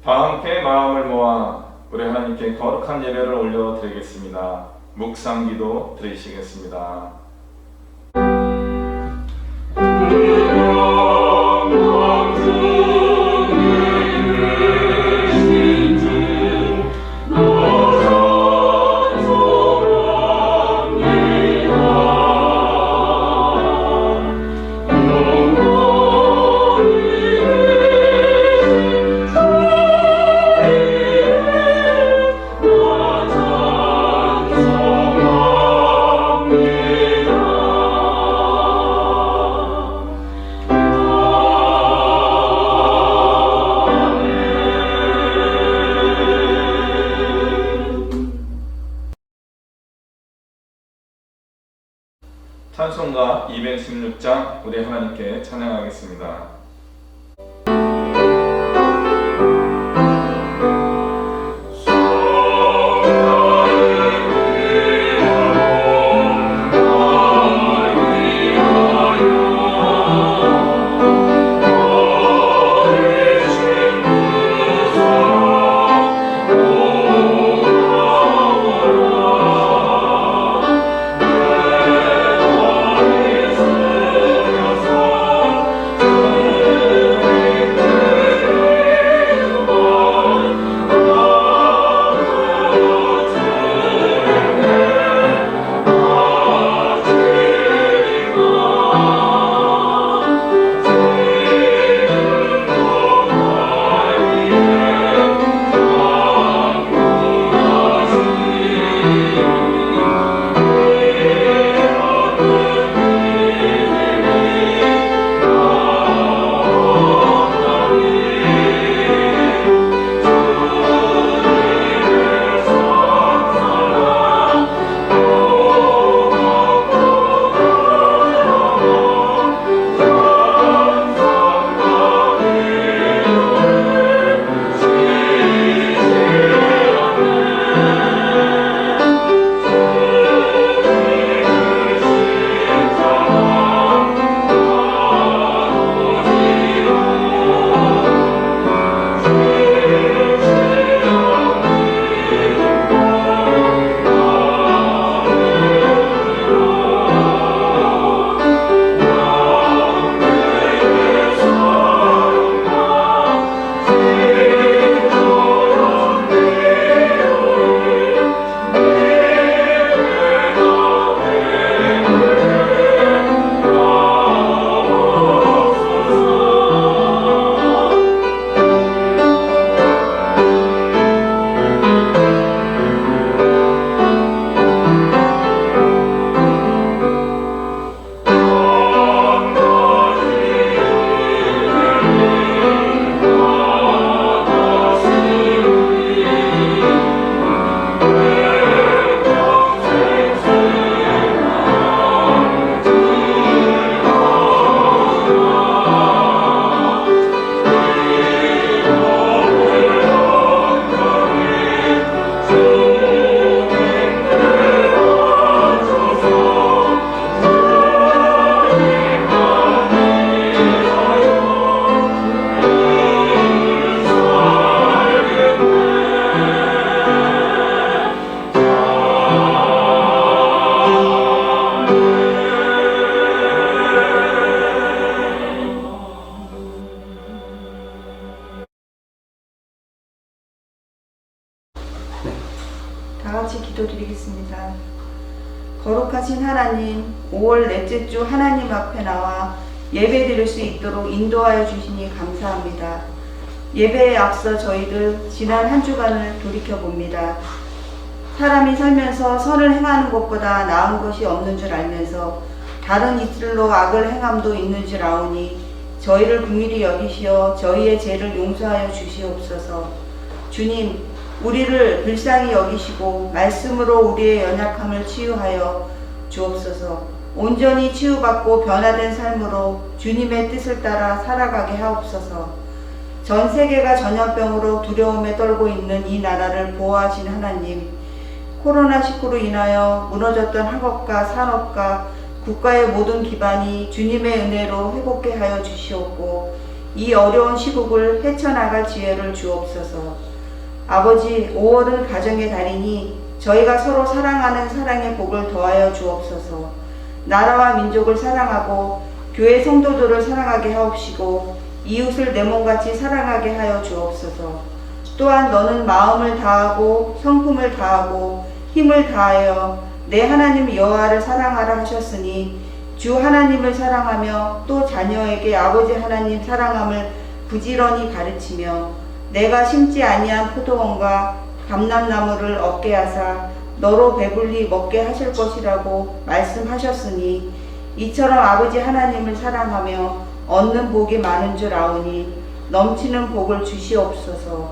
다 함께 마음을 모아 우리 하나님께 거룩한 예배를 올려드리겠습니다. 묵상기도 드리시겠습니다. 찬송가 216장 우리 하나님께 찬양하겠습니다. 다 같이 기도드리겠습니다. 거룩하신 하나님, 5월 넷째 주 하나님 앞에 나와 예배드릴 수 있도록 인도하여 주시니 감사합니다. 예배에 앞서 저희들 지난 한 주간을 돌이켜봅니다. 사람이 살면서 선을 행하는 것보다 나은 것이 없는 줄 알면서 다른 이틀로 악을 행함도 있는 줄 아오니 저희를 긍휼히 여기시어 저희의 죄를 용서하여 주시옵소서. 주님, 우리를 불쌍히 여기시고 말씀으로 우리의 연약함을 치유하여 주옵소서. 온전히 치유받고 변화된 삶으로 주님의 뜻을 따라 살아가게 하옵소서. 전 세계가 전염병으로 두려움에 떨고 있는 이 나라를 보호하신 하나님, 코로나19로 인하여 무너졌던 학업과 산업과 국가의 모든 기반이 주님의 은혜로 회복케 하여 주시옵고, 이 어려운 시국을 헤쳐나갈 지혜를 주옵소서. 아버지, 5월은 가정의 달이니 저희가 서로 사랑하는 사랑의 복을 더하여 주옵소서. 나라와 민족을 사랑하고 교회 성도들을 사랑하게 하옵시고 이웃을 내 몸같이 사랑하게 하여 주옵소서. 또한 너는 마음을 다하고 성품을 다하고 힘을 다하여 내 하나님 여호와를 사랑하라 하셨으니 주 하나님을 사랑하며 또 자녀에게 아버지 하나님 사랑함을 부지런히 가르치며 내가 심지 아니한 포도원과 감람나무를 얻게 하사 너로 배불리 먹게 하실 것이라고 말씀하셨으니 이처럼 아버지 하나님을 사랑하며 얻는 복이 많은 줄 아오니 넘치는 복을 주시옵소서.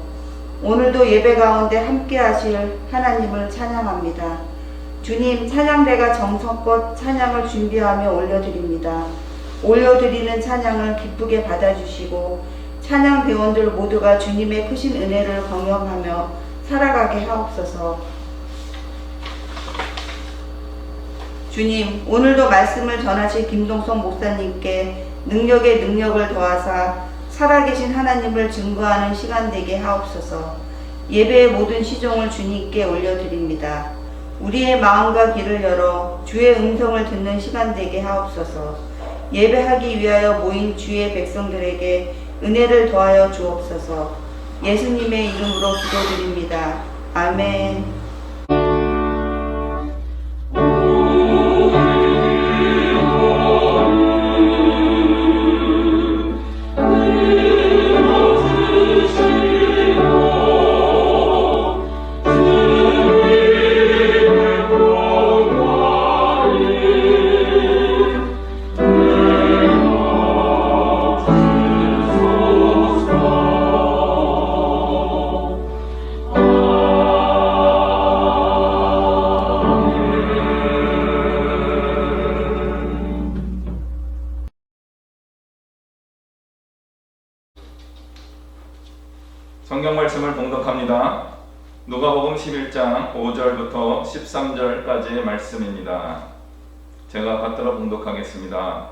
오늘도 예배 가운데 함께 하실 하나님을 찬양합니다. 주님, 찬양대가 정성껏 찬양을 준비하며 올려드립니다. 올려드리는 찬양을 기쁘게 받아주시고 찬양 대원들 모두가 주님의 크신 은혜를 경험하며 살아가게 하옵소서. 주님, 오늘도 말씀을 전하실 김동성 목사님께 능력에 능력을 더하사 살아계신 하나님을 증거하는 시간 되게 하옵소서. 예배의 모든 시종을 주님께 올려드립니다. 우리의 마음과 귀를 열어 주의 음성을 듣는 시간 되게 하옵소서. 예배하기 위하여 모인 주의 백성들에게 은혜를 더하여 주옵소서. 예수님의 이름으로 기도드립니다. 아멘. 성경 말씀을 봉독합니다. 누가복음 11장 5절부터 13절까지의 말씀입니다. 제가 받들어 봉독하겠습니다.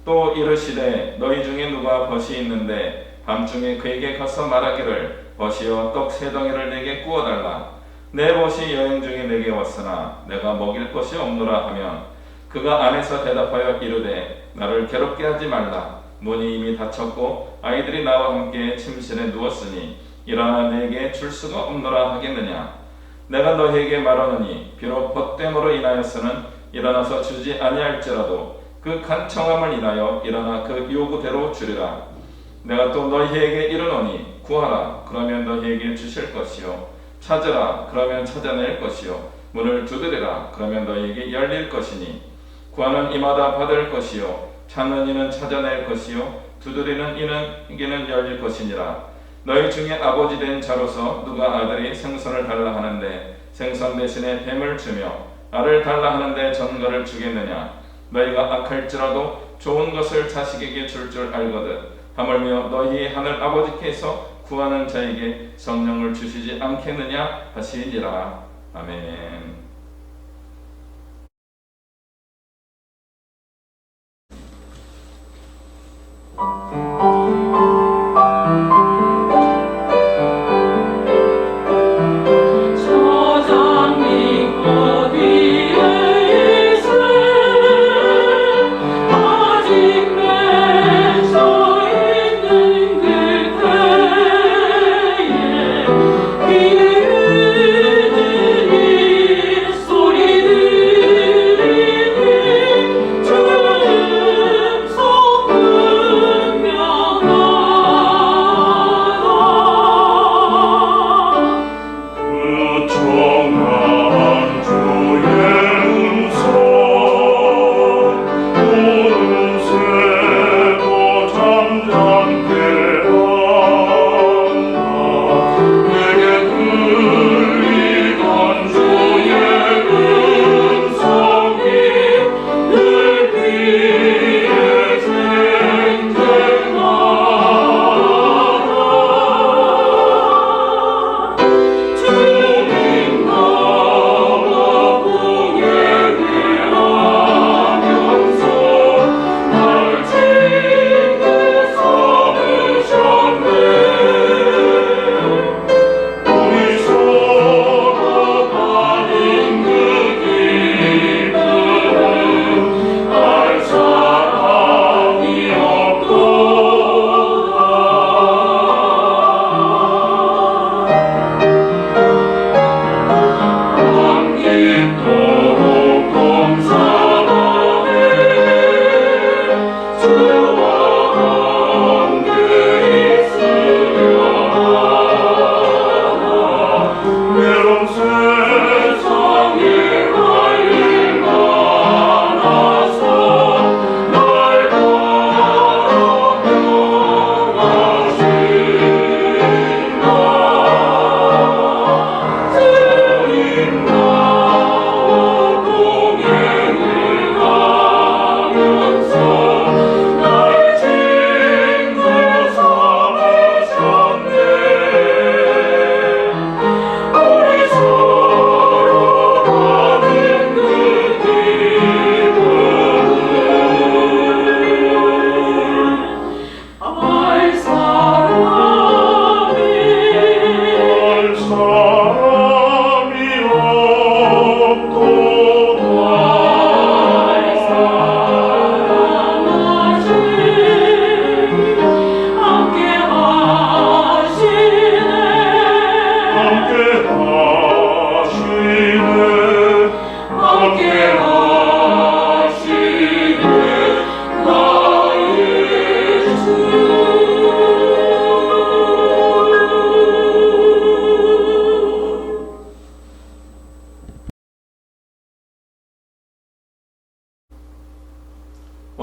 또 이르시되 너희 중에 누가 벗이 있는데 밤중에 그에게 가서 말하기를 벗이여 떡 세 덩이를 내게 구워달라. 내 벗이 여행 중에 내게 왔으나 내가 먹일 것이 없노라 하면 그가 안에서 대답하여 이르되 나를 괴롭게 하지 말라. 문이 이미 닫혔고 아이들이 나와 함께 침실에 누웠으니 일어나 내게 줄 수가 없노라 하겠느냐. 내가 너희에게 말하노니 비록 벗됨으로 인하여서는 일어나서 주지 아니할지라도 그 간청함을 인하여 일어나 그 요구대로 주리라. 내가 또 너희에게 이르노니 구하라 그러면 너희에게 주실 것이요 찾으라 그러면 찾아낼 것이요 문을 두드리라 그러면 너희에게 열릴 것이니 구하는 이마다 받을 것이요 찾는 이는 찾아낼 것이요 두드리는 이에게는 열릴 것이니라. 너희 중에 아버지 된 자로서 누가 아들이 생선을 달라 하는데 생선 대신에 뱀을 주며 알을 달라 하는데 전갈을 주겠느냐. 너희가 악할지라도 좋은 것을 자식에게 줄 알거든 하물며 너희 하늘 아버지께서 구하는 자에게 성령을 주시지 않겠느냐 하시니라. 아멘. 소리들이 주음 성금명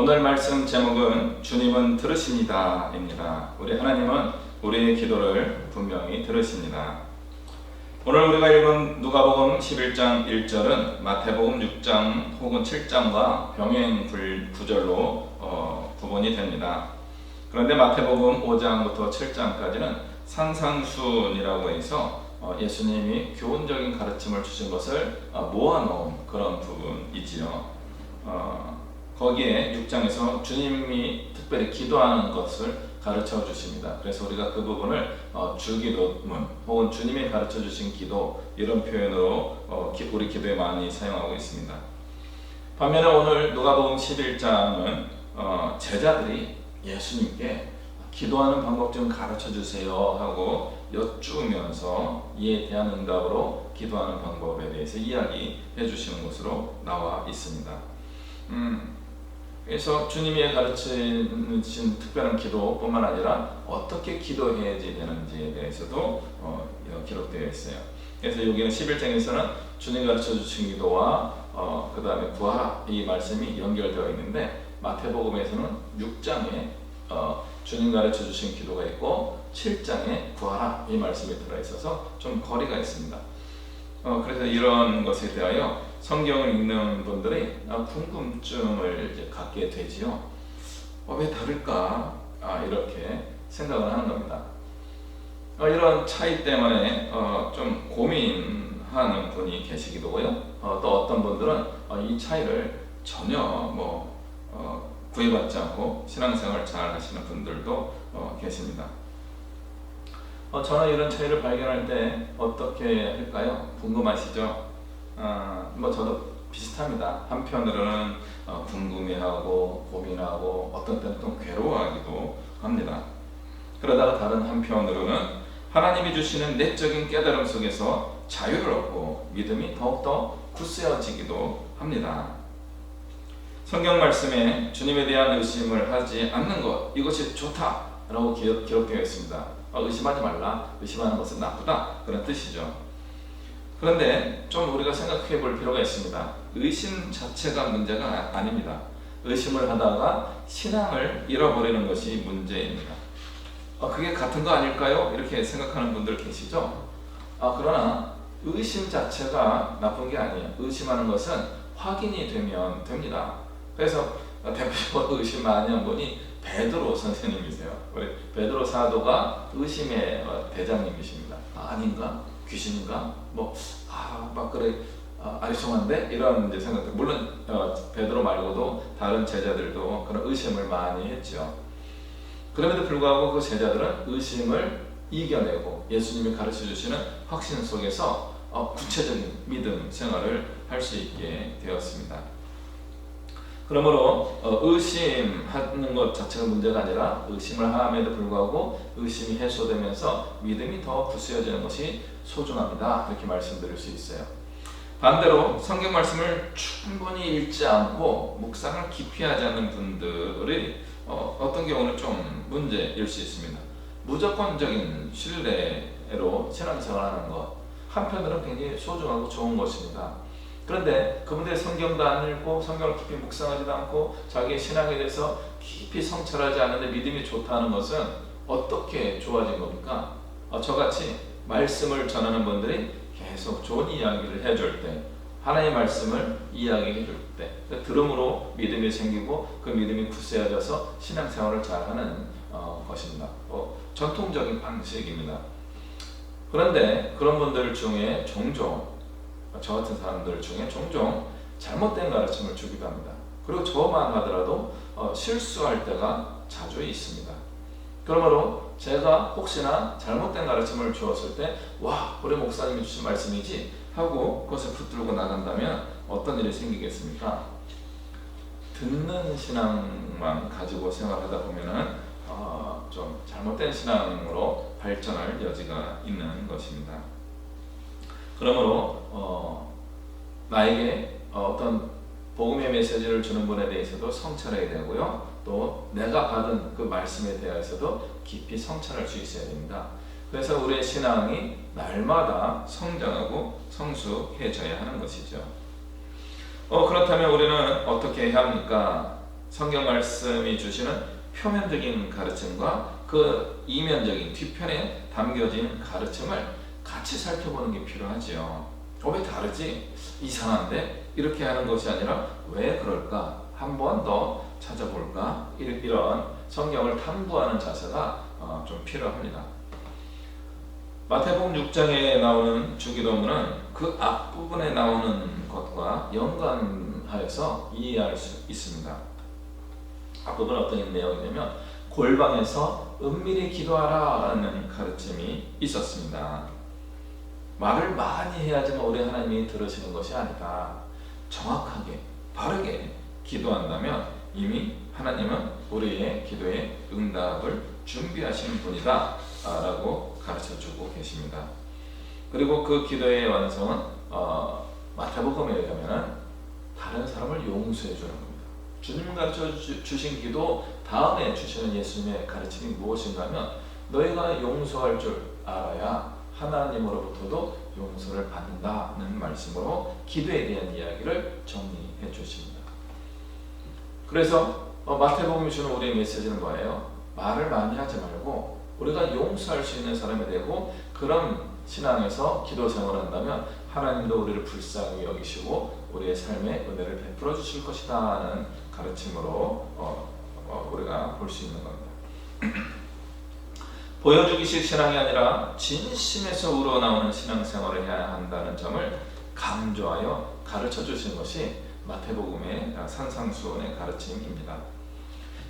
오늘 말씀 제목은 주님은 들으십니다입니다. 우리 하나님은 우리의 기도를 분명히 들으십니다. 오늘 우리가 읽은 누가복음 11장 1절은 마태복음 6장 혹은 7장과 병행 구절로 구분이 됩니다. 그런데 마태복음 5장부터 7장까지는 산상순이라고 해서 예수님이 교훈적인 가르침을 주신 것을 모아놓은 그런 부분이지요. 거기에 6장에서 주님이 특별히 기도하는 것을 가르쳐 주십니다. 그래서 우리가 그 부분을 주기도문 혹은 주님이 가르쳐 주신 기도 이런 표현으로 우리 기도에 많이 사용하고 있습니다. 반면에 오늘 누가복음 11장은 제자들이 예수님께 기도하는 방법 좀 가르쳐 주세요 하고 여쭈면서 이에 대한 응답으로 기도하는 방법에 대해서 이야기해 주시는 것으로 나와 있습니다. 그래서 주님이 가르치신 특별한 기도뿐만 아니라 어떻게 기도해야지 되는지에 대해서도 기록되어 있어요. 그래서 여기는 11장에서는 주님 가르쳐 주신 기도와 그 다음에 구하라 이 말씀이 연결되어 있는데 마태복음에서는 6장에 주님 가르쳐 주신 기도가 있고 7장에 구하라 이 말씀이 들어있어서 좀 거리가 있습니다. 그래서 이런 것에 대하여 성경을 읽는 분들이 궁금증을 이제 갖게 되지요. 왜 다를까? 이렇게 생각을 하는 겁니다. 이런 차이 때문에 좀 고민하는 분이 계시기도 하고요. 또 어떤 분들은 이 차이를 전혀 구애받지 않고 신앙생활 잘 하시는 분들도 계십니다. 저는 이런 차이를 발견할 때 어떻게 할까요? 궁금하시죠? 저도 비슷합니다. 한편으로는 궁금해하고 고민하고 어떤 때는 좀 괴로워하기도 합니다. 그러다가 다른 한편으로는 하나님이 주시는 내적인 깨달음 속에서 자유를 얻고 믿음이 더욱더 굳세어지기도 합니다. 성경 말씀에 주님에 대한 의심을 하지 않는 것, 이것이 좋다라고 기록되어 있습니다. 의심하지 말라, 의심하는 것은 나쁘다 그런 뜻이죠. 그런데 좀 우리가 생각해 볼 필요가 있습니다. 의심 자체가 문제가 아닙니다. 의심을 하다가 신앙을 잃어버리는 것이 문제입니다. 그게 같은 거 아닐까요? 이렇게 생각하는 분들 계시죠? 그러나 의심 자체가 나쁜 게 아니에요. 의심하는 것은 확인이 되면 됩니다. 그래서 대표적으로 의심 많이 한 분이 베드로 선생님이세요. 우리 베드로 사도가 의심의 대장님이십니다. 아닌가? 귀신인가? 아리송한데? 이런 이제 생각들. 물론 베드로 말고도 다른 제자들도 그런 의심을 많이 했죠. 그럼에도 불구하고 그 제자들은 의심을 이겨내고 예수님이 가르쳐 주시는 확신 속에서 구체적인 믿음 생활을 할 수 있게 되었습니다. 그러므로 의심하는 것 자체가 문제가 아니라 의심을 함에도 불구하고 의심이 해소되면서 믿음이 더 굳세어지는 것이 소중합니다. 이렇게 말씀드릴 수 있어요. 반대로 성경 말씀을 충분히 읽지 않고 묵상을 깊이 하지 않는 분들이 어떤 경우는 좀 문제일 수 있습니다. 무조건적인 신뢰로 신앙생활하는 것 한편으로는 굉장히 소중하고 좋은 것입니다. 그런데 그분들이 성경도 안 읽고 성경을 깊이 묵상하지도 않고 자기의 신앙에 대해서 깊이 성찰하지 않는데 믿음이 좋다는 것은 어떻게 좋아진 겁니까? 저같이 말씀을 전하는 분들이 계속 좋은 이야기를 해줄 때 하나님의 말씀을 이야기해 줄 때 들음으로 믿음이 생기고 그 믿음이 굳세어져서 신앙생활을 잘하는 것입니다. 전통적인 방식입니다. 그런데 그런 분들 중에 종종 저 같은 사람들 중에 종종 잘못된 가르침을 주기도 합니다. 그리고 저만 하더라도 실수할 때가 자주 있습니다. 그러므로 제가 혹시나 잘못된 가르침을 주었을 때 우리 목사님이 주신 말씀이지 하고 그것을 붙들고 나간다면 어떤 일이 생기겠습니까? 듣는 신앙만 가지고 생활하다 보면은 좀 잘못된 신앙으로 발전할 여지가 있는 것입니다. 그러므로 나에게 어떤 복음의 메시지를 주는 분에 대해서도 성찰해야 되고요. 또 내가 받은 그 말씀에 대해서도 깊이 성찰할 수 있어야 됩니다. 그래서 우리의 신앙이 날마다 성장하고 성숙해져야 하는 것이죠. 그렇다면 우리는 어떻게 해야 합니까? 성경 말씀이 주시는 표면적인 가르침과 그 이면적인 뒤편에 담겨진 가르침을 같이 살펴보는 게 필요하지요. 왜 다르지? 이상한데? 이렇게 하는 것이 아니라 왜 그럴까? 한 번 더 찾아볼까? 이런 성경을 탐구하는 자세가 좀 필요합니다. 마태복음 6장에 나오는 주기도문은 그 앞부분에 나오는 것과 연관하여서 이해할 수 있습니다. 앞부분은 어떤 내용이냐면 골방에서 은밀히 기도하라 라는 가르침이 있었습니다. 말을 많이 해야지만 우리 하나님이 들으시는 것이 아니다. 정확하게 바르게 기도한다면 이미 하나님은 우리의 기도에 응답을 준비하시는 분이다 라고 가르쳐주고 계십니다. 그리고 그 기도의 완성은 마태복음에 의하면 다른 사람을 용서해 주는 겁니다. 주님이 가르쳐 주신 기도 다음에 주시는 예수님의 가르침이 무엇인가 하면 너희가 용서할 줄 알아야 하나님으로부터도 용서를 받는다는 말씀으로 기도에 대한 이야기를 정리해 주십니다. 그래서 마태복음이 주는 우리의 메시지는 뭐예요? 말을 많이 하지 말고 우리가 용서할 수 있는 사람이 되고 그런 신앙에서 기도 생활을 한다면 하나님도 우리를 불쌍히 여기시고 우리의 삶에 은혜를 베풀어 주실 것이다 하는 가르침으로 우리가 볼 수 있는 겁니다. 보여주기식 신앙이 아니라 진심에서 우러나오는 신앙생활을 해야 한다는 점을 강조하여 가르쳐 주신 것이 마태복음의 산상수훈의 가르침입니다.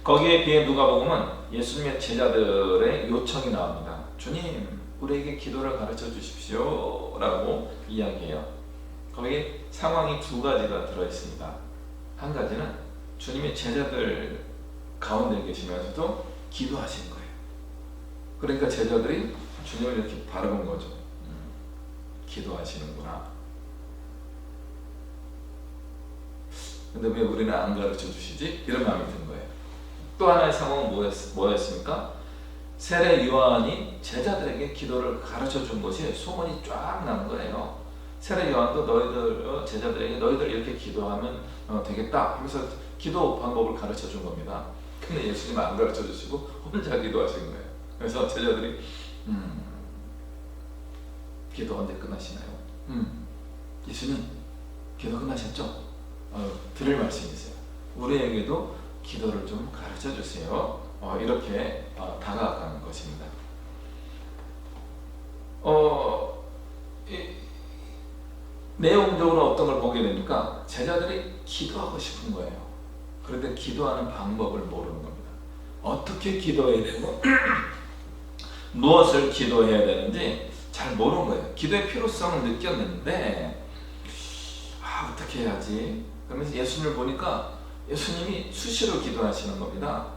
거기에 비해 누가복음은 예수님의 제자들의 요청이 나옵니다. 주님, 우리에게 기도를 가르쳐 주십시오 라고 이야기해요. 거기에 상황이 두 가지가 들어있습니다. 한 가지는 주님의 제자들 가운데 계시면서도 기도하신 거예요. 그러니까 제자들이 주님을 이렇게 바라본 거죠. 기도하시는구나. 근데 왜 우리는 안 가르쳐 주시지? 이런 마음이 든 거예요. 또 하나의 상황은 뭐였습니까? 세례 요한이 제자들에게 기도를 가르쳐 준 것이 소문이 쫙 난 거예요. 세례 요한도 너희들 제자들에게 너희들 이렇게 기도하면 되겠다 하면서 기도 방법을 가르쳐 준 겁니다. 근데 예수님은 안 가르쳐 주시고 혼자 기도하신 거예요. 그래서 제자들이 기도 언제 끝나시나요? 예수님 기도 끝나셨죠? 드릴 말씀이 있어요. 우리에게도 기도를 좀 가르쳐 주세요. 이렇게 다가가는 것입니다. 내용적으로 어떤 걸 보게 되니까 제자들이 기도하고 싶은 거예요. 그런데 기도하는 방법을 모르는 겁니다. 어떻게 기도해야 되고 무엇을 기도해야 되는지 잘 모르는 거예요. 기도의 필요성을 느꼈는데 어떻게 해야지? 그러면서 예수님을 보니까 예수님이 수시로 기도하시는 겁니다.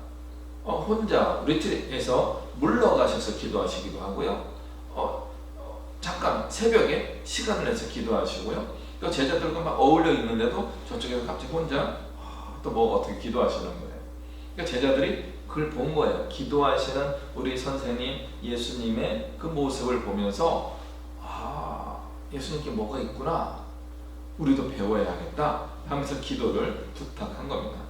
혼자 리트릿에서 물러가셔서 기도하시기도 하고요. 잠깐 새벽에 시간을 내서 기도하시고요. 또 제자들과 막 어울려 있는데도 저쪽에서 갑자기 혼자 또 뭐 어떻게 기도하시는 거예요. 그러니까 제자들이 그걸 본 거예요. 기도하시는 우리 선생님 예수님의 그 모습을 보면서 예수님께 뭐가 있구나. 우리도 배워야겠다 하면서 기도를 부탁한 겁니다.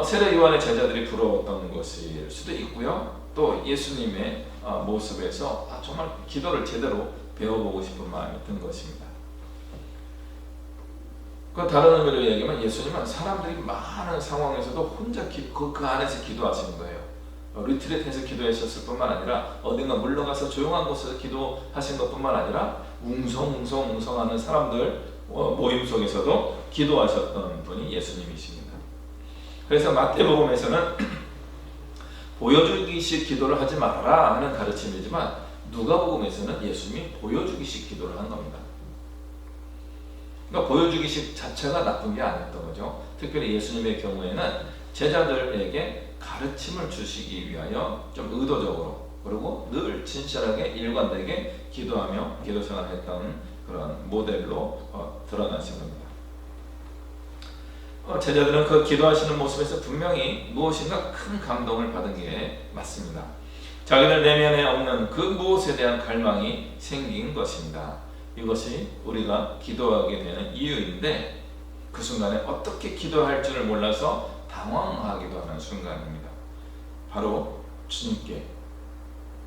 세례 요한의 제자들이 부러웠던 것일 수도 있고요. 또 예수님의 모습에서 정말 기도를 제대로 배워보고 싶은 마음이 든 것입니다. 그 다른 의미로 얘기하면 예수님은 사람들이 많은 상황에서도 혼자 그 안에서 기도하시는 거예요. 리트릿해서 기도하셨을 뿐만 아니라 어딘가 물러가서 조용한 곳에서 기도하신 것뿐만 아니라 웅성웅성하는 사람들 모임 속에서도 기도하셨던 분이 예수님이십니다. 그래서 마태복음에서는 보여주기식 기도를 하지 말아라 하는 가르침이지만 누가복음에서는 예수님이 보여주기식 기도를 한 겁니다. 그러니까 보여주기식 자체가 나쁜 게 아니었던 거죠. 특별히 예수님의 경우에는 제자들에게 가르침을 주시기 위하여 좀 의도적으로 그리고 늘 진실하게 일관되게 기도하며 기도생활했던 그런 모델로 드러나신 겁니다. 제자들은 그 기도하시는 모습에서 분명히 무엇인가 큰 감동을 받은 게 맞습니다. 자기들 내면에 없는 그 무엇에 대한 갈망이 생긴 것입니다. 이것이 우리가 기도하게 되는 이유인데 그 순간에 어떻게 기도할 줄을 몰라서 당황하기도 하는 순간입니다. 바로 주님께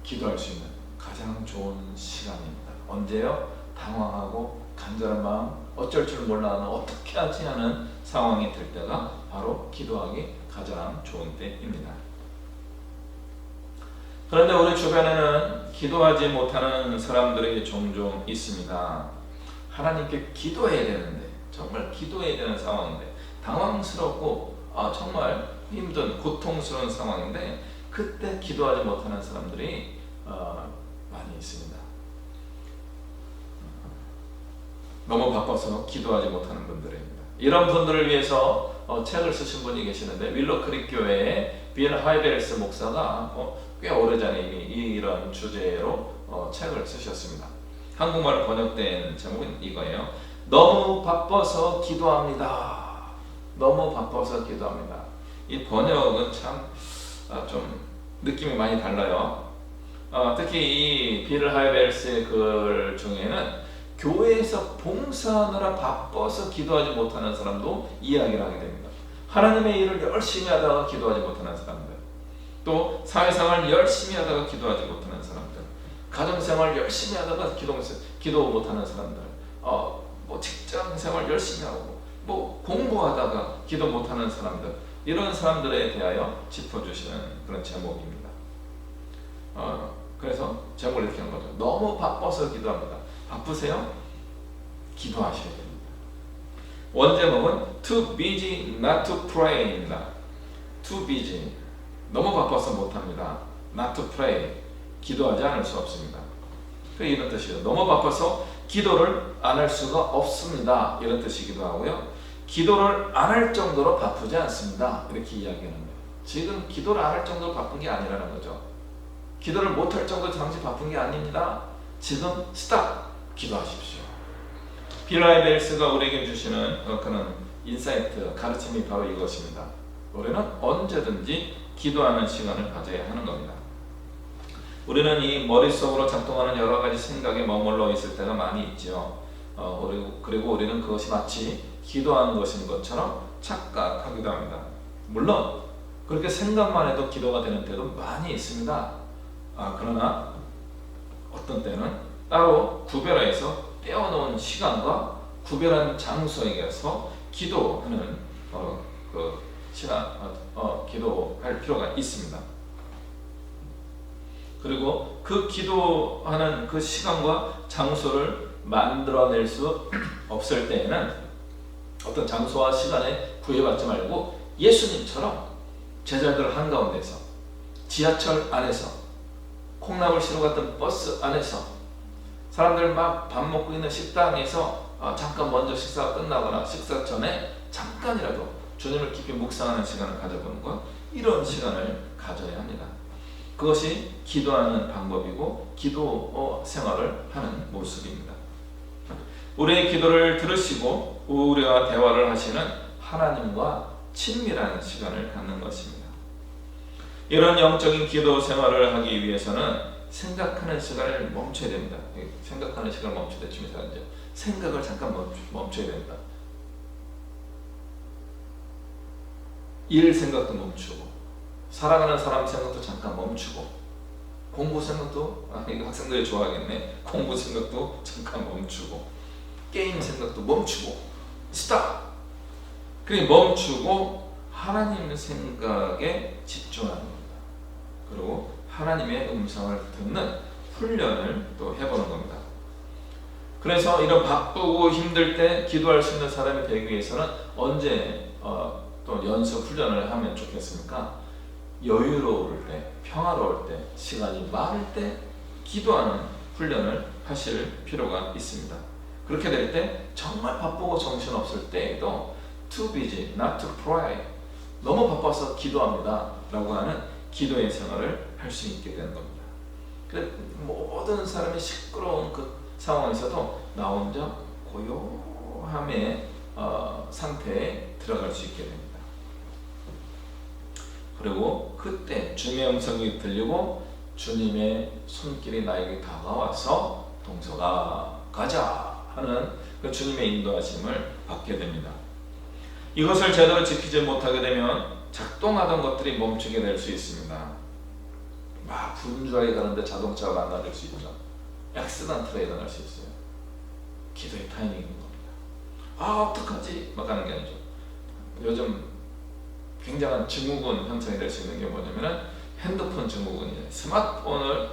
기도할 수 있는 가장 좋은 시간입니다. 언제요? 당황하고 간절한 마음, 어쩔 줄 몰라 하는, 어떻게 하지 하는 상황이 될 때가 바로 기도하기 가장 좋은 때입니다. 그런데 우리 주변에는 기도하지 못하는 사람들이 종종 있습니다. 하나님께 기도해야 되는데, 정말 기도해야 되는 상황인데, 당황스럽고 정말 힘든 고통스러운 상황인데 그때 기도하지 못하는 사람들이 많이 있습니다. 너무 바빠서 기도하지 못하는 분들입니다. 이런 분들을 위해서 책을 쓰신 분이 계시는데, 윌로크릭 교회의 빌 하이베르스 목사가 꽤 오래전에 이미 이런 주제로 책을 쓰셨습니다. 한국말로 번역된 제목은 이거예요. 너무 바빠서 기도합니다. 너무 바빠서 기도합니다. 이 번역은 참 좀 느낌이 많이 달라요. 특히 이 빌 하이베르스의 글 중에는 교회에서 봉사하느라 바빠서 기도하지 못하는 사람도 이야기를 하게 됩니다. 하나님의 일을 열심히 하다가 기도하지 못하는 사람들, 또 사회생활 열심히 하다가 기도하지 못하는 사람들, 가정생활 열심히 하다가 기도 못하는 사람들, 뭐 직장생활 열심히 하고 뭐 공부하다가 기도 못하는 사람들, 이런 사람들에 대하여 짚어주시는 그런 제목입니다. 그래서 제목을 이렇게 한 거죠. 너무 바빠서 기도합니다. 바쁘세요? 기도하셔야 됩니다. 원제목은 Too busy not to pray입니다. Too busy, 너무 바빠서 못합니다. Not to pray, 기도하지 않을 수 없습니다. 이런 뜻이에요. 너무 바빠서 기도를 안 할 수가 없습니다. 이런 뜻이기도 하고요. 기도를 안 할 정도로 바쁘지 않습니다. 이렇게 이야기하는 거예요. 지금 기도를 안 할 정도로 바쁜 게 아니라는 거죠. 기도를 못 할 정도로 잠시 바쁜 게 아닙니다. 지금 스탑! 기도하십시오. 빌 하이베르스가 우리에게 주시는 그런 인사이트, 가르침이 바로 이것입니다. 우리는 언제든지 기도하는 시간을 가져야 하는 겁니다. 우리는 이 머릿속으로 작동하는 여러 가지 생각에 머물러 있을 때가 많이 있죠. 그리고 우리는 그것이 마치 기도하는 것인 것처럼 착각하기도 합니다. 물론 그렇게 생각만 해도 기도가 되는 때도 많이 있습니다. 그러나 어떤 때는 따로 구별해서 떼어놓은 시간과 구별한 장소에 가서 기도하는 그 시간, 기도할 필요가 있습니다. 그리고 그 기도하는 그 시간과 장소를 만들어낼 수 없을 때에는 어떤 장소와 시간에 구애받지 말고 예수님처럼 제자들 한가운데서, 지하철 안에서, 콩나물 시러 갔던 버스 안에서, 사람들 막 밥 먹고 있는 식당에서 잠깐 먼저 식사가 끝나거나 식사 전에 잠깐이라도 주님을 깊이 묵상하는 시간을 가져보는 것, 이런 시간을 가져야 합니다. 그것이 기도하는 방법이고 기도 생활을 하는 모습입니다. 우리의 기도를 들으시고 우리와 대화를 하시는 하나님과 친밀한 시간을 갖는 것입니다. 이런 영적인 기도 생활을 하기 위해서는 생각하는 시간을 멈춰야 됩니다. 생각하는 시간을 멈출 때 주님사는요, 생각을 잠깐 멈춰야 됩니다. 일 생각도 멈추고, 살아가는 사람 생각도 잠깐 멈추고, 공부 생각도, 이거 학생들이 좋아하겠네. 공부 생각도 잠깐 멈추고, 게임 생각도 멈추고, 스탑! 그리고 멈추고 하나님 생각에 집중하는 겁니다. 그리고 하나님의 음성을 듣는 훈련을 또 해보는 겁니다. 그래서 이런 바쁘고 힘들 때 기도할 수 있는 사람이 되기 위해서는 언제 또 연습 훈련을 하면 좋겠습니까? 여유로울 때, 평화로울 때, 시간이 많을 때 기도하는 훈련을 하실 필요가 있습니다. 그렇게 될 때 정말 바쁘고 정신없을 때에도 too busy not to pray, 너무 바빠서 기도합니다 라고 하는 기도의 생활을 할 수 있게 되는 겁니다. 모든 사람이 시끄러운 그 상황에서도 나 혼자 고요함의 상태에 들어갈 수 있게 됩니다. 그리고 그때 주님의 음성이 들리고 주님의 손길이 나에게 다가와서 동서가 가자 하는 그 주님의 인도하심을 받게 됩니다. 이것을 제대로 지키지 못하게 되면 작동하던 것들이 멈추게 될 수 있습니다. 막 분주하게 가는데 자동차가 망가질 수 있죠. 액시던트가 일어날 수 있어요. 기도의 타이밍인 겁니다. 아 어떡하지? 막 하는 게 아니죠. 요즘 굉장한 증후군 형성이 될 수 있는 게 뭐냐면은 핸드폰 증후군이에요. 스마트폰을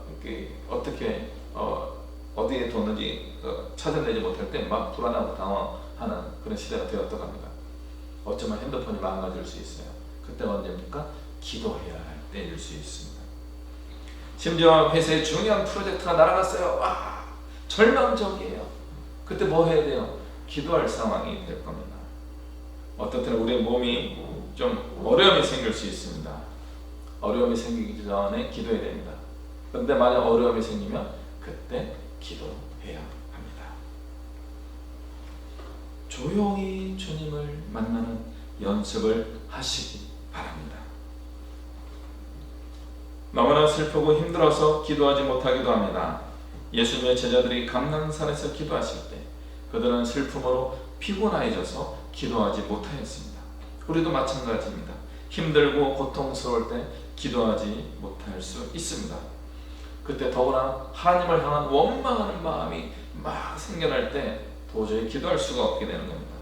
이렇게 어떻게 어디에 뒀는지 찾아내지 못할 때 막 불안하고 당황하는 그런 시대가 되었다고 합니다. 어쩌면 핸드폰이 망가질 수 있어요. 그때가 언제입니까? 기도해야 할 때일 수 있습니다. 심지어 회사의 중요한 프로젝트가 날아갔어요. 와 절망적이에요. 그때 뭐 해야 돼요? 기도할 상황이 될 겁니다. 어떨 때는 우리의 몸이 좀 어려움이 생길 수 있습니다. 어려움이 생기기 전에 기도해야 됩니다. 그런데 만약 어려움이 생기면 그때 기도해야 합니다. 조용히 주님을 만나는 연습을 하시기 바랍니다. 너무나 슬프고 힘들어서 기도하지 못하기도 합니다. 예수님의 제자들이 감난산에서 기도하실 때 그들은 슬픔으로 피곤해져서 기도하지 못하였습니다. 우리도 마찬가지입니다. 힘들고 고통스러울 때 기도하지 못할 수 있습니다. 그때 더구나 하나님을 향한 원망하는 마음이 막 생겨날 때 도저히 기도할 수가 없게 되는 겁니다.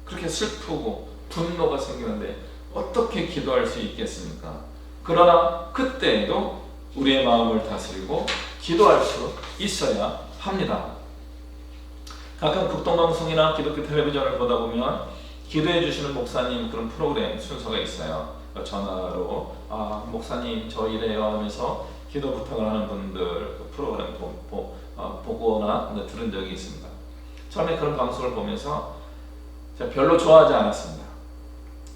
그렇게 슬프고 분노가 생기는데 어떻게 기도할 수 있겠습니까? 그러나 그때에도 우리의 마음을 다스리고 기도할 수 있어야 합니다. 가끔 극동방송이나 기독교 텔레비전을 보다 보면 기도해 주시는 목사님 그런 프로그램 순서가 있어요. 전화로 목사님 저 이래요 하면서 기도 부탁을 하는 분들 그 프로그램 보거나 들은 적이 있습니다. 처음에 그런 방송을 보면서 제가 별로 좋아하지 않았습니다.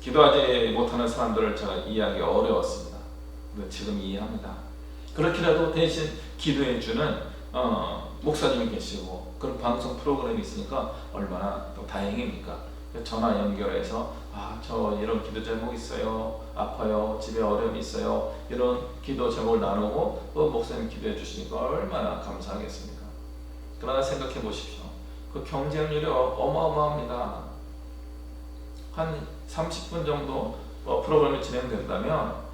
기도하지 못하는 사람들을 제가 이해하기 어려웠습니다. 근데 지금 이해합니다. 그렇게라도 대신 기도해 주는 목사님이 계시고 그런 방송 프로그램이 있으니까 얼마나 또 다행입니까? 전화 연결해서 저 이런 기도 제목 있어요. 아파요. 집에 어려움이 있어요. 이런 기도 제목을 나누고 목사님 기도해 주시니까 얼마나 감사하겠습니까? 그러나 생각해 보십시오. 그 경쟁률이 어마어마합니다. 한 30분 정도 프로그램이 진행된다면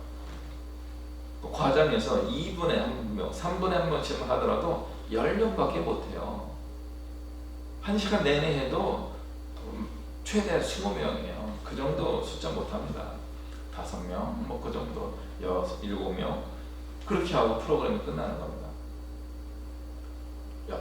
과정에서 2분에 한 명, 3분에 한 명씩 하더라도 10명밖에 못해요. 1시간 내내 해도 최대 20명이에요. 그 정도 숫자 못합니다. 5명, 그 정도, 7명 그렇게 하고 프로그램이 끝나는 겁니다.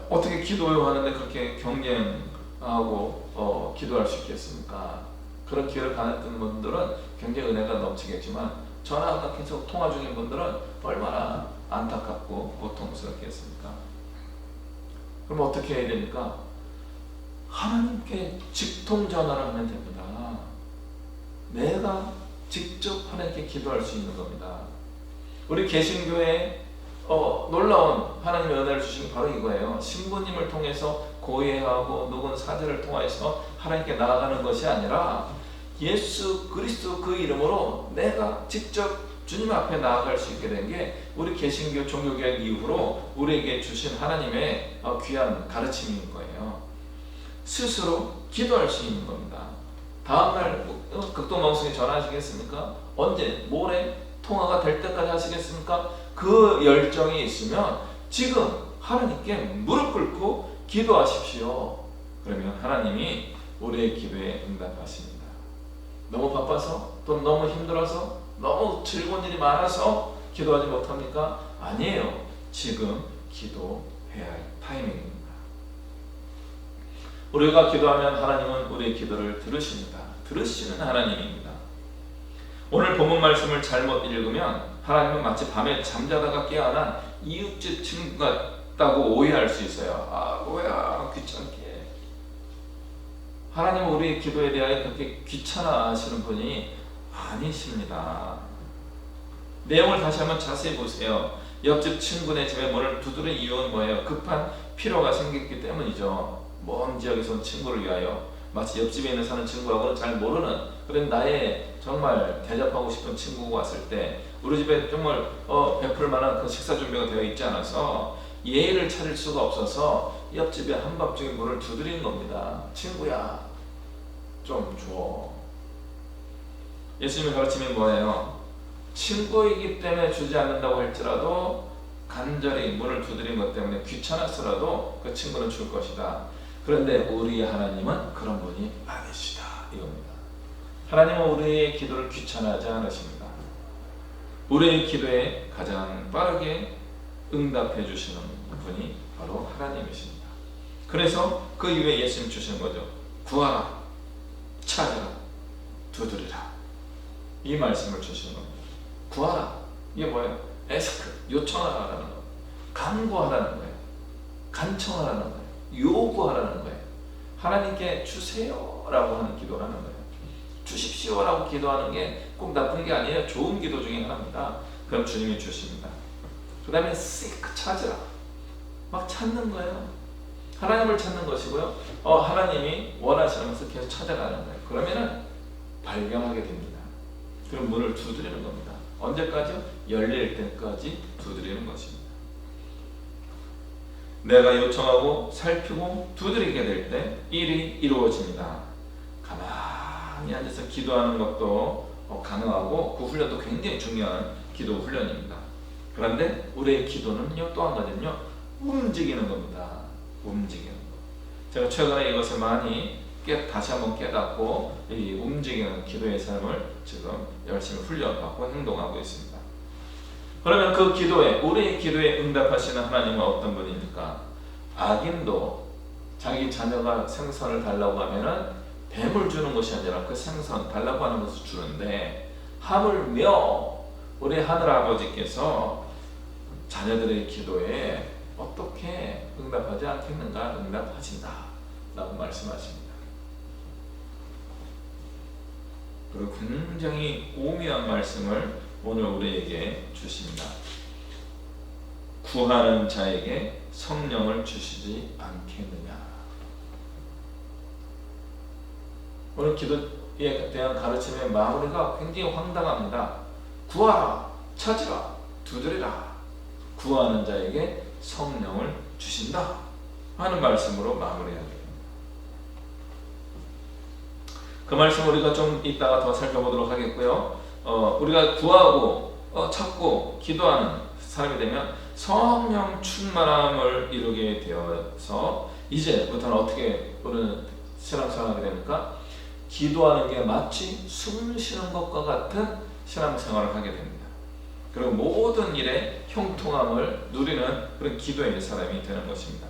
어떻게 기도해요 하는데 그렇게 경쟁하고 기도할 수 있겠습니까? 그런 기회를 가졌던 분들은 굉장히 은혜가 넘치겠지만 전화가 계속 통화 중인 분들은 얼마나 안타깝고 고통스럽겠습니까? 그럼 어떻게 해야 됩니까? 하나님께 직통 전화를 하면 됩니다. 내가 직접 하나님께 기도할 수 있는 겁니다. 우리 개신교에 놀라운 하나님의 은혜를 주신 게 바로 이거예요. 신부님을 통해서 고해하고 누군 사제를 통해서 하나님께 나아가는 것이 아니라 예수 그리스도 그 이름으로 내가 직접 주님 앞에 나아갈 수 있게 된 게 우리 개신교 종교개혁 이후로 우리에게 주신 하나님의 귀한 가르침인 거예요. 스스로 기도할 수 있는 겁니다. 다음날 극동방송에 전화하시겠습니까? 언제? 모레? 통화가 될 때까지 하시겠습니까? 그 열정이 있으면 지금 하나님께 무릎 꿇고 기도하십시오. 그러면 하나님이 우리의 기도에 응답하십니다. 너무 바빠서 또 너무 힘들어서 너무 즐거운 일이 많아서 기도하지 못합니까? 아니에요. 지금 기도해야 할 타이밍입니다. 우리가 기도하면 하나님은 우리의 기도를 들으십니다. 들으시는 하나님입니다. 오늘 본문 말씀을 잘못 읽으면 하나님은 마치 밤에 잠자다가 깨어난 이웃집 친구 같다고 오해할 수 있어요. 뭐야 귀찮게. 하나님은 우리의 기도에 대하여 그렇게 귀찮아하시는 분이 아니십니다. 내용을 다시 한번 자세히 보세요. 옆집 친구네 집에 문을 두드린 이유는 뭐예요? 급한 필요가 생겼기 때문이죠. 먼 지역에서 온 친구를 위하여 마치 옆집에 있는 사는 친구하고는 잘 모르는 그런 나의 정말 대접하고 싶은 친구가 왔을 때 우리 집에 정말 베풀 만한 그 식사 준비가 되어 있지 않아서 예의를 차릴 수가 없어서 옆집에 한밤중에 문을 두드리는 겁니다. 친구야 좀 줘. 예수님의 가르침이 뭐예요? 친구이기 때문에 주지 않는다고 할지라도 간절히 문을 두드린 것 때문에 귀찮았어라도 그 친구는 줄 것이다. 그런데 우리 하나님은 그런 분이 아니시다 이겁니다. 하나님은 우리의 기도를 귀찮아하지 않으십니다. 우리의 기도에 가장 빠르게 응답해 주시는 분이 바로 하나님이십니다. 그래서 그 이후에 예수님 주시는 거죠. 구하라, 찾으라, 두드리라. 이 말씀을 주시는 겁니다. 구하라, 이게 뭐예요? 에스크, 요청하라는 거예요. 간구하라는 거예요. 간청하라는 거예요. 요구하라는 거예요. 하나님께 주세요라고 하는 기도라는 거예요. 주십시오라고 기도하는 게 꼭 나쁜 게 아니에요. 좋은 기도 중에 하나입니다. 그럼 주님이 주십니다. 그 다음에 seek, 찾으라. 막 찾는 거예요. 하나님을 찾는 것이고요. 하나님이 원하시는 것을 계속 찾아가는 거예요. 그러면은 발견하게 됩니다. 그럼 문을 두드리는 겁니다. 언제까지요? 열릴 때까지 두드리는 것입니다. 내가 요청하고 살피고 두드리게 될 때 일이 이루어집니다. 가만히 앉아서 기도하는 것도 가능하고 그 훈련도 굉장히 중요한 기도 훈련입니다. 그런데 우리의 기도는요, 또 한 가지는요, 움직이는 겁니다. 움직이는 것. 제가 최근에 이것을 많이 다시 한번 깨닫고 이 움직이는 기도의 삶을 지금 열심히 훈련받고 행동하고 있습니다. 그러면 그 기도에, 우리의 기도에 응답하시는 하나님은 어떤 분입니까? 악인도 자기 자녀가 생선을 달라고 하면은 뱀을 주는 것이 아니라 그 생선 달라고 하는 것을 주는데, 하물며 우리 하늘아버지께서 자녀들의 기도에 어떻게 응답하지 않겠는가? 응답하신다 라고 말씀하십니다. 그리고 굉장히 오묘한 말씀을 오늘 우리에게 주십니다. 구하는 자에게 성령을 주시지 않겠느냐. 오늘 기도에 대한 가르침의 마무리가 굉장히 황당합니다. 구하라, 찾으라, 두드리라. 구하는 자에게 성령을 주신다 하는 말씀으로 마무리하게 됩니다. 그 말씀 우리가 좀 이따가 더 살펴보도록 하겠고요. 우리가 구하고 찾고 기도하는 사람이 되면 성령 충만함을 이루게 되어서 이제부터는 어떻게 우리는 신앙생활하게 됩니까? 기도하는 게 마치 숨 쉬는 것과 같은 신앙생활을 하게 됩니다. 그리고 모든 일에 형통함을 누리는 그런 기도의 사람이 되는 것입니다.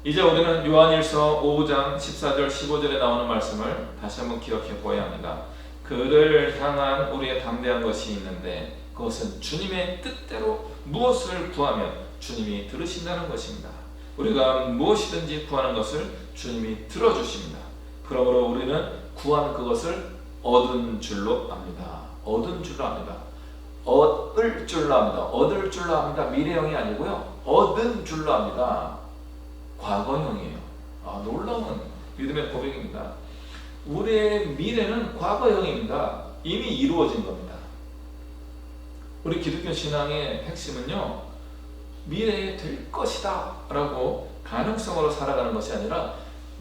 이제 우리는 요한일서 5장 14절 15절에 나오는 말씀을 다시 한번 기억해 보아야 합니다. 그를 향한 우리의 담대한 것이 있는데 그것은 주님의 뜻대로 무엇을 구하면 주님이 들으신다는 것입니다. 우리가 무엇이든지 구하는 것을 주님이 들어주십니다. 그러므로 우리는 구한 그것을 얻은 줄로 압니다. 얻은 줄로 압니다. 얻을 줄로 압니다. 얻을 줄로 압니다. 미래형이 아니고요. 얻은 줄로 압니다. 과거형이에요. 놀라운 믿음의 고백입니다. 우리의 미래는 과거형입니다. 이미 이루어진 겁니다. 우리 기독교 신앙의 핵심은요, 미래에 될 것이다 라고 가능성으로 살아가는 것이 아니라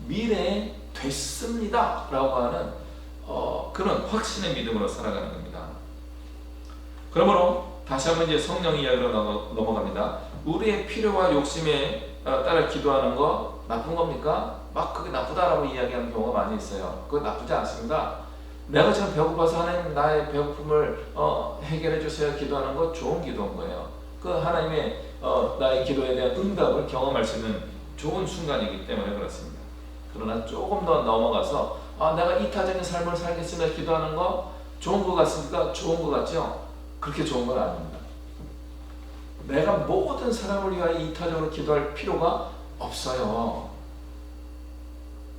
미래에 됐습니다 라고 하는 그런 확신의 믿음으로 살아가는 겁니다. 그러므로 다시 한번 이제 성령 이야기로 넘어갑니다. 우리의 필요와 욕심에 따라 기도하는 거 나쁜 겁니까? 막 그게 나쁘다라고 이야기하는 경우가 많이 있어요. 그거 나쁘지 않습니다. 내가 지금 배고파서 하나님 나의 배고픔을 해결해 주세요 기도하는 거 좋은 기도인 거예요. 그 하나님의 나의 기도에 대한 응답을 경험할 수 있는 좋은 순간이기 때문에 그렇습니다. 그러나 조금 더 넘어가서 내가 이타적인 삶을 살겠습니다 기도하는 거 좋은 것 같습니까? 좋은 것 같죠? 그렇게 좋은 건 아닙니다. 내가 모든 사람을 위하여 이타적으로 기도할 필요가 없어요.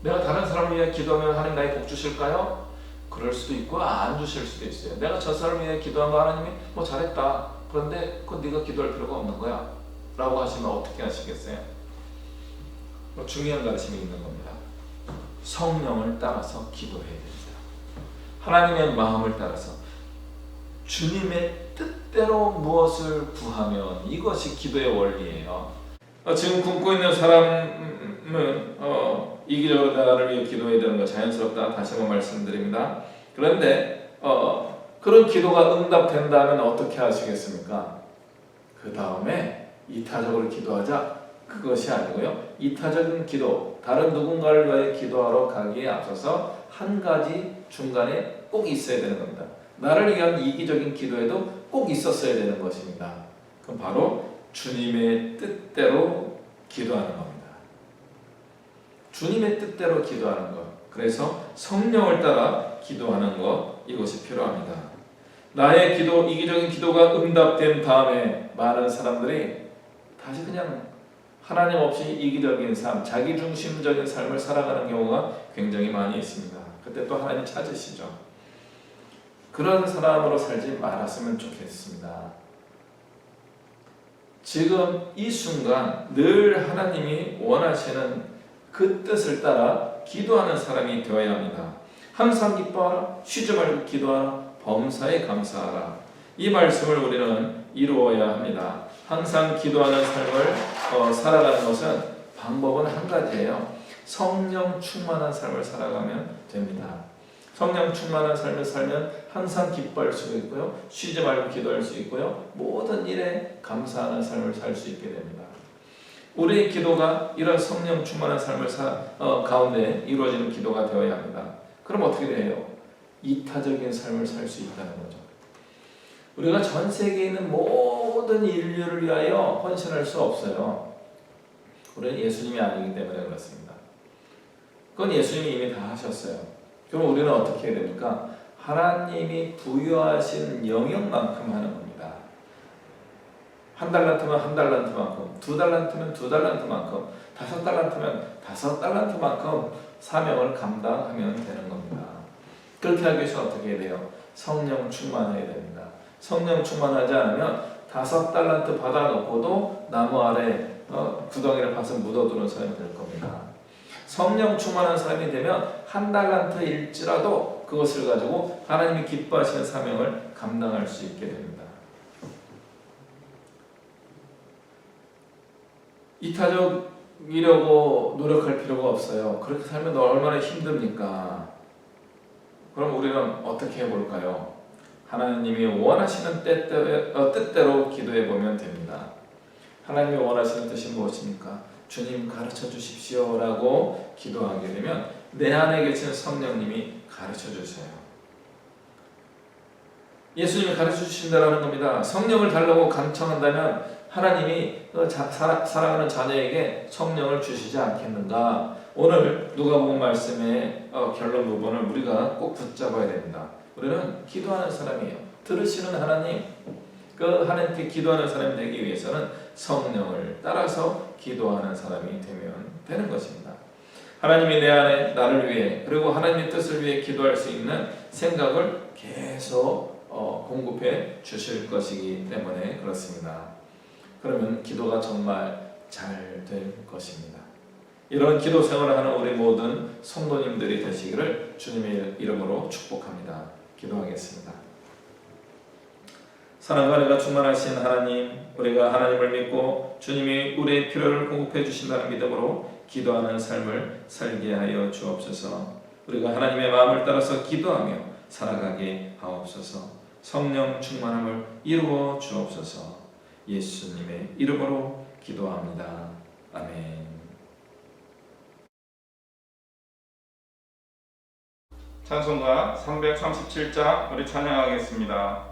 내가 다른 사람을 위해 기도하면 하나님 나의 복 주실까요? 그럴 수도 있고 안 주실 수도 있어요. 내가 저 사람을 위해 기도한 거 하나님이 잘했다. 그런데 그건 네가 기도할 필요가 없는 거야 라고 하시면 어떻게 하시겠어요? 중요한 가르침이 있는 겁니다. 성령을 따라서 기도해야 됩니다. 하나님의 마음을 따라서 주님의 뜻대로 무엇을 구하면 이것이 기도의 원리예요. 지금 굶고 있는 사람은 이기적으로 나를 위해 기도해야 되는 거 자연스럽다 다시 한번 말씀드립니다. 그런데 그런 기도가 응답된다면 어떻게 하시겠습니까? 그 다음에 이타적으로 기도하자, 그것이 아니고요. 이타적인 기도, 다른 누군가를 위하여 기도하러 가기에 앞서서 한 가지 중간에 꼭 있어야 되는 겁니다. 나를 위한 이기적인 기도에도 꼭 있었어야 되는 것입니다. 그럼 바로 주님의 뜻대로 기도하는 겁니다. 주님의 뜻대로 기도하는 것. 그래서 성령을 따라 기도하는 것, 이것이 필요합니다. 나의 기도, 이기적인 기도가 응답된 다음에 많은 사람들이 다시 그냥 하나님 없이 이기적인 삶, 자기중심적인 삶을 살아가는 경우가 굉장히 많이 있습니다. 그때 또 하나님 찾으시죠. 그런 사람으로 살지 말았으면 좋겠습니다. 지금 이 순간 늘 하나님이 원하시는 그 뜻을 따라 기도하는 사람이 되어야 합니다. 항상 기뻐하라, 쉬지 말고 기도하라, 범사에 감사하라. 이 말씀을 우리는 이루어야 합니다. 항상 기도하는 삶을 살아가는 것은 방법은 한 가지예요. 성령 충만한 삶을 살아가면 됩니다. 성령 충만한 삶을 살면 항상 기뻐할 수 있고요, 쉬지 말고 기도할 수 있고요, 모든 일에 감사하는 삶을 살 수 있게 됩니다. 우리의 기도가 이런 성령 충만한 삶을 가운데 이루어지는 기도가 되어야 합니다. 그럼 어떻게 돼요? 이타적인 삶을 살 수 있다는 거죠. 우리가 전 세계에 있는 모든 인류를 위하여 헌신할 수 없어요. 우리는 예수님이 아니기 때문에 그렇습니다. 그건 예수님이 이미 다 하셨어요. 그럼 우리는 어떻게 해야 됩니까? 하나님이 부여하신 영역만큼 하는 겁니다. 한 달란트면 한 달란트만큼, 두 달란트면 두 달란트만큼, 5달란트면 5달란트만큼 사명을 감당하면 되는 겁니다. 그렇게 하기 위해서 어떻게 해야 돼요? 성령 충만해야 됩니다. 성령 충만하지 않으면 5달란트 받아놓고도 나무 아래 구덩이를 파서 묻어두는 사람이 될 겁니다. 성령 충만한 사람이 되면 1달란트일지라도 그것을 가지고 하나님이 기뻐하시는 사명을 감당할 수 있게 됩니다. 이타적이려고 노력할 필요가 없어요. 그렇게 살면 얼마나 힘듭니까? 그럼 우리는 어떻게 해볼까요? 하나님이 원하시는 뜻대로 기도해 보면 됩니다. 하나님이 원하시는 뜻이 무엇입니까? 주님 가르쳐 주십시오 라고 기도하게 되면 내 안에 계신 성령님이 가르쳐 주세요. 예수님이 가르쳐 주신다는 겁니다. 성령을 달라고 간청한다면 하나님이 사랑하는 자녀에게 성령을 주시지 않겠는가? 오늘 누가복음 말씀의 결론 부분을 우리가 꼭 붙잡아야 됩니다. 우리는 기도하는 사람이에요. 들으시는 하나님, 그 하나님께 기도하는 사람이 되기 위해서는 성령을 따라서 기도하는 사람이 되면 되는 것입니다. 하나님이 내 안에 나를 위해, 그리고 하나님의 뜻을 위해 기도할 수 있는 생각을 계속 공급해 주실 것이기 때문에 그렇습니다. 그러면 기도가 정말 잘 될 것입니다. 이런 기도 생활을 하는 우리 모든 성도님들이 되시기를 주님의 이름으로 축복합니다. 기도하겠습니다. 사랑과 은혜가 충만하신 하나님, 우리가 하나님을 믿고 주님이 우리의 필요를 공급해 주신다는 믿음으로 기도하는 삶을 살게 하여 주옵소서. 우리가 하나님의 마음을 따라서 기도하며 살아가게 하옵소서. 성령 충만함을 이루어 주옵소서. 예수님의 이름으로 기도합니다. 아멘. 찬송가 337장 우리 찬양하겠습니다.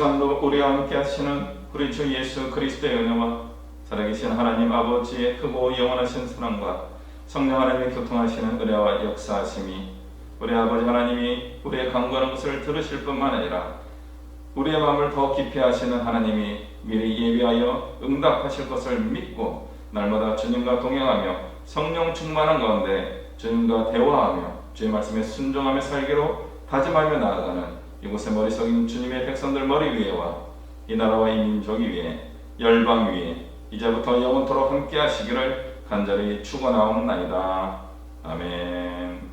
시간도 우리와 함께 하시는 우리 주 예수 그리스도의 은혜와 살아계신 하나님 아버지의 크고 영원하신 사랑과 성령 하나님의 교통하시는 은혜와 역사하심이 우리 아버지 하나님이 우리의 간구하는 것을 들으실 뿐만 아니라 우리의 마음을 더 깊이 하시는 하나님이 미리 예비하여 응답하실 것을 믿고 날마다 주님과 동행하며 성령 충만한 가운데 주님과 대화하며 주의 말씀에 순종하며 살기로 다짐하며 나아가는 이곳의 머리 숙인 주님의 백성들 머리 위에와 이 나라와 이 민족 위에 열방 위에 이제부터 영원토록 함께 하시기를 간절히 축원하옵나이다. 아멘.